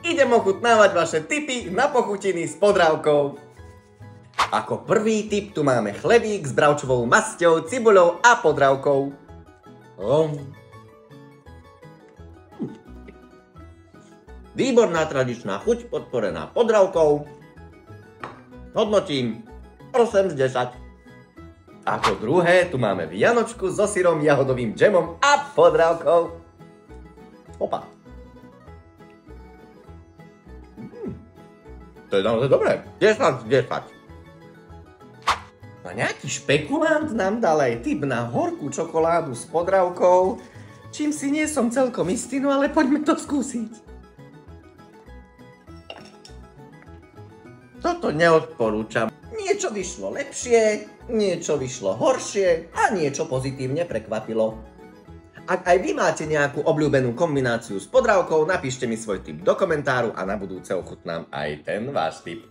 idem ochutnávať vaše tipy na pochutiny s podravkou. Ako prvý tip tu máme chlebík s bravčovou masťou, cibuľou a podravkou. Výborná tradičná chuť podporená podravkou. Hodnotím 8 z 10. Ako druhé tu máme vianočku so syrom, jahodovým džemom a podravkou. Opa. To je naozaj dobré. 10 z 10. A nejaký špekulant nám dal aj tip na horkú čokoládu s podravkou, čím si nie som celkom istý, no ale poďme to skúsiť. Toto neodporúčam. Niečo vyšlo lepšie, niečo vyšlo horšie a niečo pozitívne prekvapilo. Ak aj vy máte nejakú obľúbenú kombináciu s podravkou, napíšte mi svoj tip do komentáru a na budúce ochutnám aj ten váš tip.